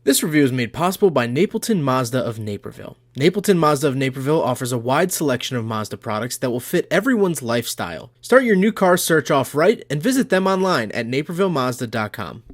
This review is made possible by Napleton Mazda of Naperville. Napleton Mazda of Naperville offers a wide selection of Mazda products that will fit everyone's lifestyle. Start your new car search off right and visit them online at napervillemazda.com.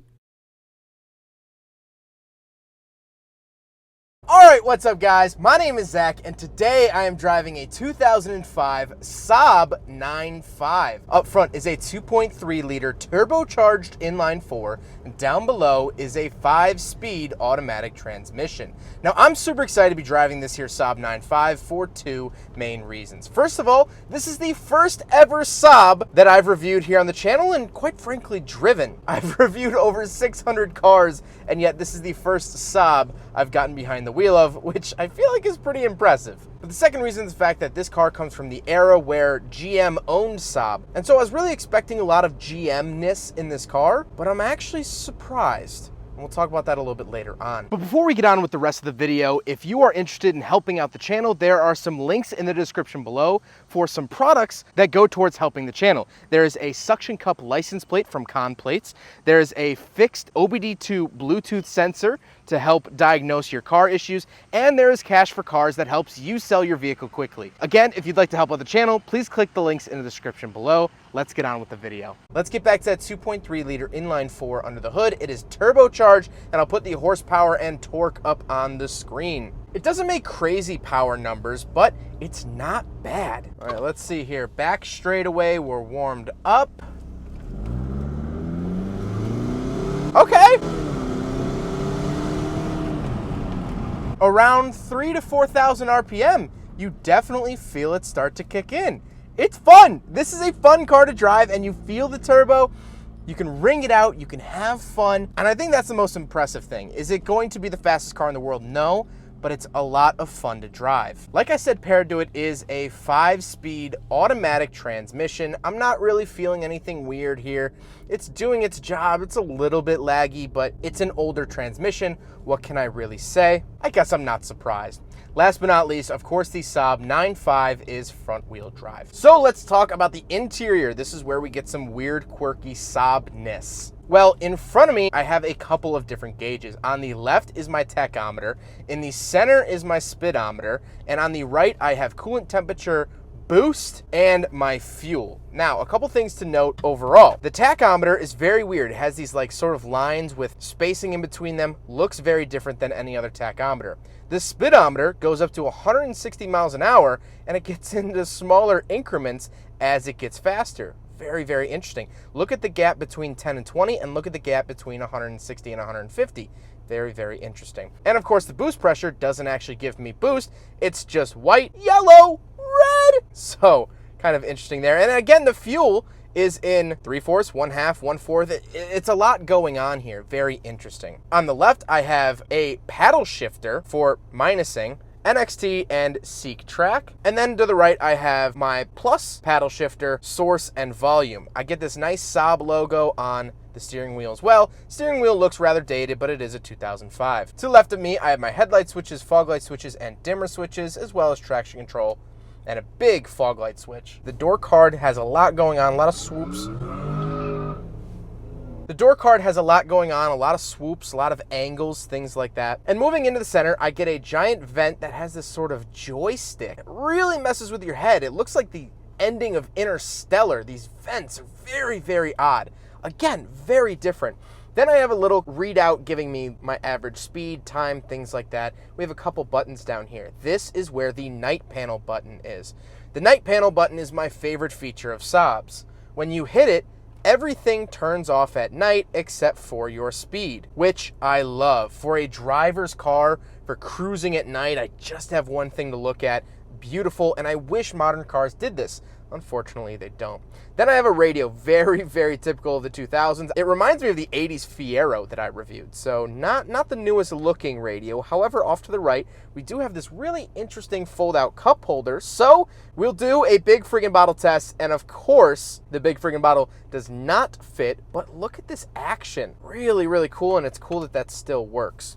Alright, what's up guys? My name is Zach and today I am driving a 2005 Saab 9.5. Up front is a 2.3 liter turbocharged inline 4 and down below is a 5-speed automatic transmission. Now I'm super excited to be driving this here Saab 9.5 for two main reasons. First of all, this is the first ever Saab that I've reviewed here on the channel and quite frankly driven. I've reviewed over 600 cars and yet this is the first Saab I've gotten behind the wheel of, which I feel like is pretty impressive. But the second reason is the fact that this car comes from the era where GM owned Saab. And so I was really expecting a lot of GM-ness in this car, but I'm actually surprised. And we'll talk about that a little bit later on. But before we get on with the rest of the video, if you are interested in helping out the channel, there are some links in the description below for some products that go towards helping the channel. There is a suction cup license plate from Con Plates. There's a fixed OBD2 Bluetooth sensor to help diagnose your car issues, and there is Cash for Cars that helps you sell your vehicle quickly. Again, if you'd like to help out the channel, please click the links in the description below. Let's get on with the video. Let's get back to that 2.3 liter inline 4 under the hood. It is turbocharged, and I'll put the horsepower and torque up on the screen. It doesn't make crazy power numbers, but it's not bad. All right, let's see here. Back straightaway, we're warmed up. Okay. Around 3,000 to 4,000 RPM, you definitely feel it start to kick in. It's fun. This is a fun car to drive and you feel the turbo. You can ring it out, you can have fun. And I think that's the most impressive thing. Is it going to be the fastest car in the world? No, but it's a lot of fun to drive. Like I said, paired to it is a 5-speed automatic transmission. I'm not really feeling anything weird here. It's doing its job. It's a little bit laggy, but it's an older transmission. What can I really say? I guess I'm not surprised. Last but not least, of course, the Saab 9.5 is front-wheel drive. So let's talk about the interior. This is where we get some weird, quirky Saab-ness. Well, in front of me, I have a couple of different gauges. On the left is my tachometer, in the center is my speedometer, and on the right, I have coolant temperature, boost, and my fuel. Now, a couple things to note overall. The tachometer is very weird. It has these like sort of lines with spacing in between them. Looks very different than any other tachometer. The speedometer goes up to 160 miles an hour, and it gets into smaller increments as it gets faster. Very, very interesting. Look at the gap between 10 and 20, and look at the gap between 160 and 150. Very, very interesting. And of course, the boost pressure doesn't actually give me boost. It's just white, yellow, red. So kind of interesting there. And again, the fuel is in 3/4, 1/2, 1/4. It's a lot going on here. Very interesting. On the left, I have a paddle shifter for minusing, NXT and Seek track. And then to the right, I have my plus paddle shifter, source, and volume. I get this nice Saab logo on the steering wheel as well. Steering wheel looks rather dated, but it is a 2005. To the left of me, I have my headlight switches, fog light switches, and dimmer switches, as well as traction control and a big fog light switch. The door card has a lot going on, a lot of swoops. The door card has a lot going on, a lot of swoops, a lot of angles, things like that. And moving into the center, I get a giant vent that has this sort of joystick. It really messes with your head. It looks like the ending of Interstellar. These vents are very, very odd. Again, very different. Then I have a little readout giving me my average speed, time, things like that. We have a couple buttons down here. This is where the night panel button is. The night panel button is my favorite feature of Saab's. When you hit it, everything turns off at night except for your speed, which I love. For a driver's car, for cruising at night, I just have one thing to look at. Beautiful, and I wish modern cars did this. Unfortunately, they don't. Then I have a radio, very, very typical of the 2000s. It reminds me of the 80s Fiero that I reviewed, so not the newest looking radio. However, off to the right, we do have this really interesting fold-out cup holder, so we'll do a big friggin' bottle test, and of course, the big friggin' bottle does not fit, but look at this action. Really, really cool, and it's cool that that still works.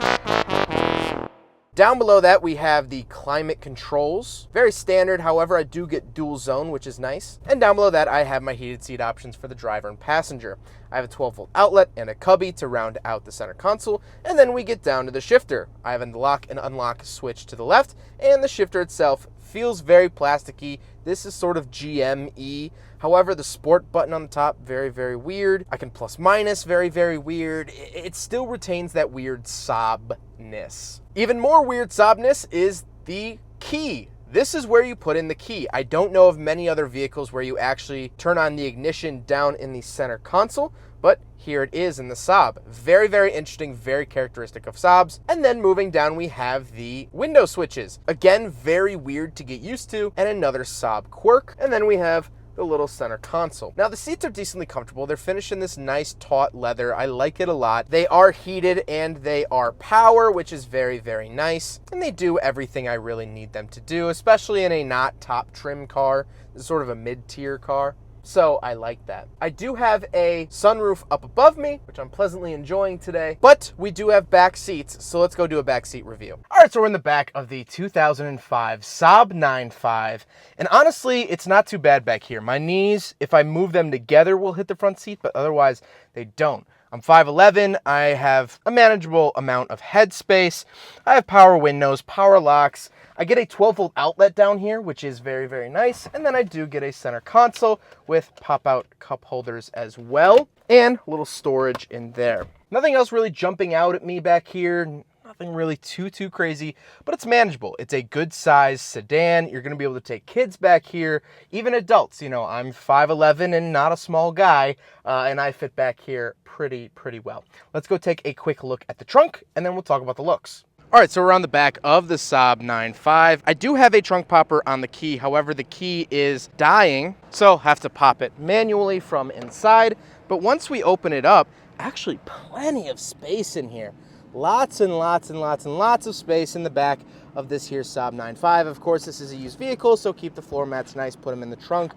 Down below that, we have the climate controls. Very standard, however, I do get dual zone, which is nice. And down below that, I have my heated seat options for the driver and passenger. I have a 12-volt outlet and a cubby to round out the center console, and then we get down to the shifter. I have a lock and unlock switch to the left, and the shifter itself feels very plasticky. This is sort of GM-y. However, the sport button on the top, very, very weird. I can plus minus, very, very weird. It still retains that weird Saab-ness. Even more weird Saab-ness is the key. This is where you put in the key. I don't know of many other vehicles where you actually turn on the ignition down in the center console, but here it is in the Saab. Very, very interesting, very characteristic of Saabs. And then moving down, we have the window switches. Again, very weird to get used to, and another Saab quirk. And then we have the little center console. Now, the seats are decently comfortable. They're finished in this nice taut leather. I like it a lot. They are heated and they are power, which is very, very nice. And they do everything I really need them to do, especially in a not top trim car. This is sort of a mid-tier car. So I like that. I do have a sunroof up above me, which I'm pleasantly enjoying today, but we do have back seats, so let's go do a back seat review. All right, so we're in the back of the 2005 Saab 9.5, and honestly, it's not too bad back here. My knees, if I move them together, will hit the front seat, but otherwise they don't. I'm 5'11", I have a manageable amount of headspace, I have power windows, power locks, I get a 12-volt outlet down here, which is very, very nice. And then I do get a center console with pop-out cup holders as well, and a little storage in there. Nothing else really jumping out at me back here. Nothing really too crazy, but it's manageable. It's a good size sedan. You're gonna be able to take kids back here, even adults. You know, I'm 5'11" and not a small guy, and I fit back here pretty well. Let's go take a quick look at the trunk, and then we'll talk about the looks. All right, so we're on the back of the Saab 9.5. I do have a trunk popper on the key. However, the key is dying, so have to pop it manually from inside. But once we open it up, actually plenty of space in here. Lots and lots of space in the back of this here Saab 9.5. Of course, this is a used vehicle, so keep the floor mats nice, put them in the trunk.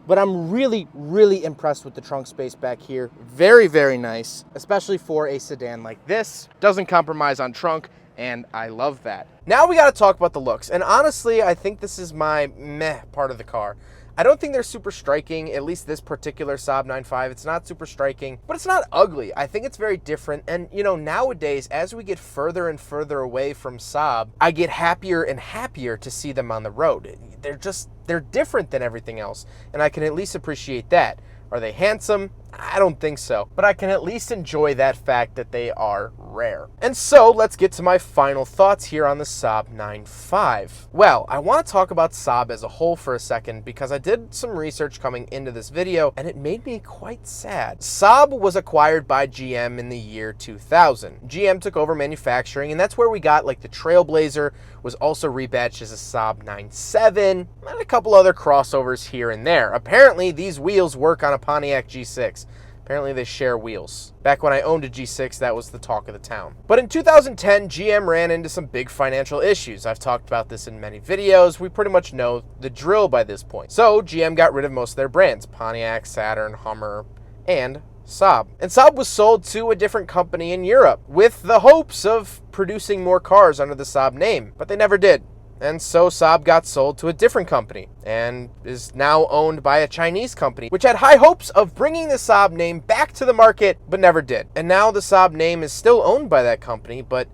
But I'm really impressed with the trunk space back here. Very, very nice, especially for a sedan like this. Doesn't compromise on trunk, and I love that. Now we gotta talk about the looks, and honestly, I think this is my meh part of the car. I don't think they're super striking, at least this particular Saab 9.5. It's not super striking, but it's not ugly. I think it's very different, and you know, nowadays, as we get further and further away from Saab, I get happier and happier to see them on the road. They're different than everything else, and I can at least appreciate that. Are they handsome? I don't think so, but I can at least enjoy that fact that they are rare. And so let's get to my final thoughts here on the Saab 9.5. Well, I want to talk about Saab as a whole for a second because I did some research coming into this video and it made me quite sad. Saab was acquired by GM in the year 2000. GM took over manufacturing, and that's where we got like the Trailblazer was also rebadged as a Saab 9.7 and a couple other crossovers here and there. Apparently these wheels work on a Pontiac G6. Apparently they share wheels. Back when I owned a G6, that was the talk of the town. But in 2010, GM ran into some big financial issues. I've talked about this in many videos. We pretty much know the drill by this point. So GM got rid of most of their brands, Pontiac, Saturn, Hummer, and Saab. And Saab was sold to a different company in Europe with the hopes of producing more cars under the Saab name, but they never did. And so Saab got sold to a different company and is now owned by a Chinese company, which had high hopes of bringing the Saab name back to the market, but never did. And now the Saab name is still owned by that company, but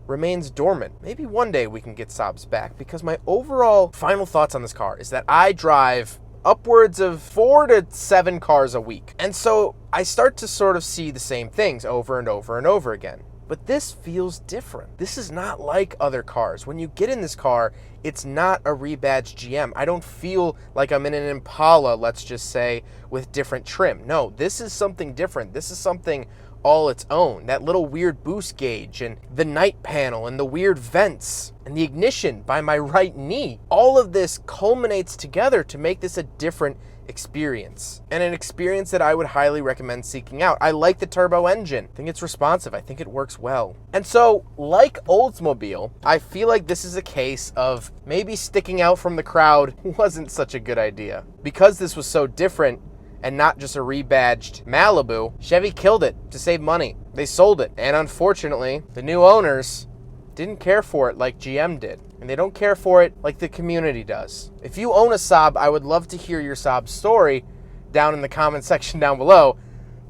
remains dormant. Maybe one day we can get Saabs back, because my overall final thoughts on this car is that I drive upwards of 4 to 7 cars a week. And so I start to sort of see the same things over and over and over again. But this feels different. This is not like other cars. When you get in this car, it's not a rebadged GM. I don't feel like I'm in an Impala, let's just say, with different trim. No, this is something different. This is something all its own. That little weird boost gauge and the night panel and the weird vents and the ignition by my right knee. All of this culminates together to make this a different experience, and an experience that I would highly recommend seeking out. I like the turbo engine. I think it's responsive. I think it works well. And so, like Oldsmobile, I feel like this is a case of maybe sticking out from the crowd wasn't such a good idea. Because this was so different and not just a rebadged Malibu, Chevy killed it to save money. They sold it, and unfortunately, the new owners didn't care for it like GM did. And they don't care for it like the community does. If you own a Saab, I would love to hear your Saab story down in the comment section down below.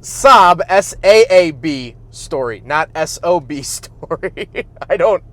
Saab, S-A-A-B story, not S-O-B story. I don't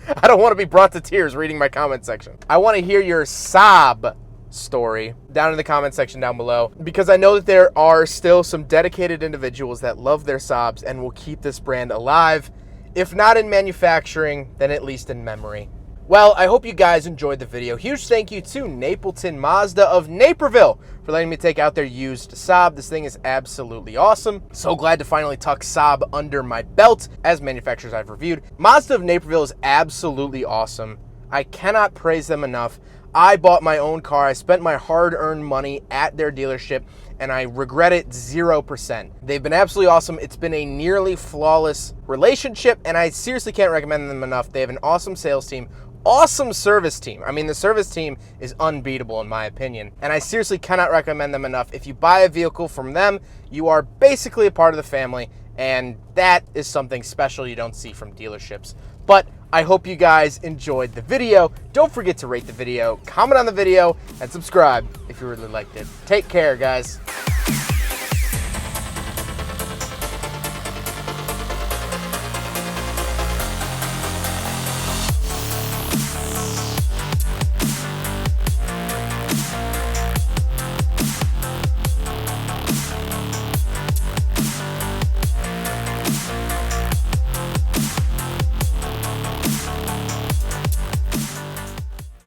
want to be brought to tears reading my comment section. I want to hear your Saab story down in the comment section down below, because I know that there are still some dedicated individuals that love their Saabs and will keep this brand alive, if not in manufacturing, then at least in memory. Well, I hope you guys enjoyed the video. Huge thank you to Napleton Mazda of Naperville for letting me take out their used Saab. This thing is absolutely awesome. So glad to finally tuck Saab under my belt as manufacturers I've reviewed. Mazda of Naperville is absolutely awesome. I cannot praise them enough. I bought my own car. I spent my hard-earned money at their dealership, and I regret it 0%. They've been absolutely awesome. It's been a nearly flawless relationship, and I seriously can't recommend them enough. They have an awesome sales team, awesome service team. I mean, the service team is unbeatable in my opinion, and I seriously cannot recommend them enough. If you buy a vehicle from them, you are basically a part of the family, and that is something special you don't see from dealerships. But I hope you guys enjoyed the video. Don't forget to rate the video, comment on the video, and subscribe if you really liked it. Take care, guys.